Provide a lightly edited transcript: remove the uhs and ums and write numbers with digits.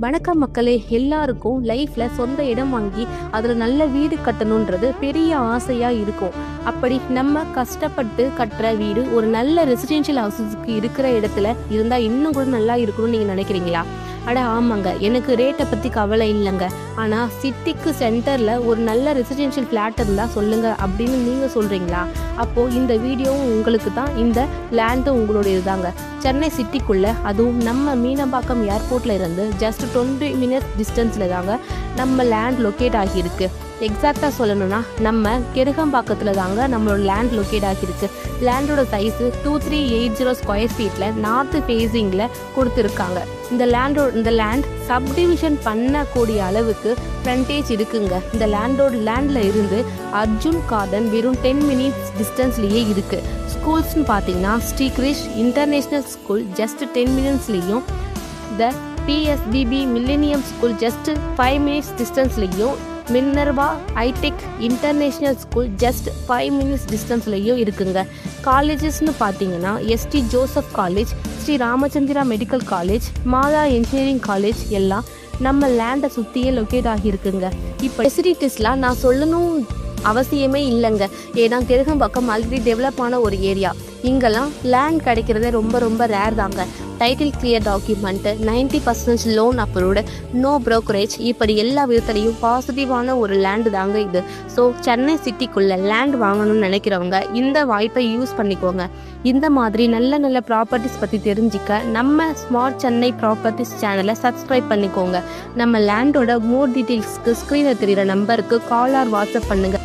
வணக்கம் மக்களே, எல்லாருக்கும் லைஃப்ல சொந்த இடம் வாங்கி அதுல நல்ல வீடு கட்டணுன்றது பெரிய ஆசையா இருக்கும். அப்படி நம்ம கஷ்டப்பட்டு கட்டுற வீடு ஒரு நல்ல ரெசிடென்ஷியல் ஹவுஸுக்கு இருக்கிற இடத்துல இருந்தா இன்னும் கூட நல்லா இருக்கணும்னு நீங்க நினைக்கிறீங்களா? அட ஆமாங்க, எனக்கு ரேட்டை பற்றி கவலை இல்லைங்க. ஆனால் சிட்டிக்கு சென்டரில் ஒரு நல்ல ரெசிடென்ஷியல் ஃப்ளாட் இருந்தால் சொல்லுங்கள் அப்படின்னு நீங்கள் சொல்கிறீங்களா? அப்போது இந்த வீடியோவும் உங்களுக்கு தான். இந்த லேண்டும் உங்களுடையது தாங்க. சென்னை சிட்டிக்குள்ளே, அதுவும் நம்ம மீனம்பாக்கம் ஏர்போர்ட்டில் இருந்து ஜஸ்ட் 20 மினிட்ஸ் டிஸ்டன்ஸில் தாங்க நம்ம லேண்ட் லொக்கேட் ஆகியிருக்கு. எக்ஸாக்டாக சொல்லணும்னா நம்ம கெருகம்பாக்கத்தில் தாங்க நம்மளோட லேண்ட் லொக்கேட் ஆகியிருக்கு. லேண்டோட சைஸு 2380 ஸ்கொயர் ஃபீட்டில் நார்த்து ஃபேஸிங்கில் கொடுத்துருக்காங்க. இந்த லேண்ட் சப்டிவிஷன் பண்ணக்கூடிய அளவுக்கு ஃப்ரண்டேஜ் இருக்குங்க. இந்த லேண்டில் இருந்து அர்ஜுன் கார்டன் வெறும் 10 மினிட்ஸ் டிஸ்டன்ஸ்லேயே இருக்குது. ஸ்கூல்ஸ்னு பார்த்தீங்கன்னா Sri Krish international school just 10 மினிட்ஸ்லேயும், the PSBB millennium school just 5 minutes டிஸ்டன்ஸ்லேயும், Minerva hitech international school just 5 minutes டிஸ்டன்ஸ்லேயும் இருக்குங்க. காலேஜஸ்னு பார்த்தீங்கன்னா ST Joseph college, Sri Ramachandra medical college, Matha engineering college எல்லாம் நம்ம லேண்டை சுற்றியே லொக்கேட் ஆகியிருக்குங்க. இப்போ ஃபெசிலிட்டிஸ்லாம் நான் சொல்லணும் அவசியமே இல்லைங்க. ஏன்னா கெருகம்பாக்கம் ஆல்ரெடி டெவலப் ஆன ஒரு ஏரியா. இங்கெல்லாம் லேண்ட் கிடைக்கிறதே ரொம்ப ரொம்ப ரேர் தாங்க. Title clear document, 90% loan approved, no brokerage, இப்படி எல்லா விதத்துலையும் பாசிட்டிவான ஒரு லேண்டு தாங்க இது. ஸோ சென்னை சிட்டிக்குள்ளே லேண்ட் வாங்கணும்னு நினைக்கிறவங்க இந்த வாய்ப்பை யூஸ் பண்ணிக்கோங்க. இந்த மாதிரி நல்ல நல்ல ப்ராப்பர்ட்டிஸ் பற்றி தெரிஞ்சிக்க நம்ம ஸ்மார்ட் சென்னை ப்ராப்பர்ட்டிஸ் சேனலை சப்ஸ்கிரைப் பண்ணிக்கோங்க. நம்ம லேண்டோட மோர் டீட்டெயில்ஸ்க்கு ஸ்க்ரீனில் தெரிகிற நம்பருக்கு கால் ஆர் வாட்ஸ்அப் பண்ணுங்கள்.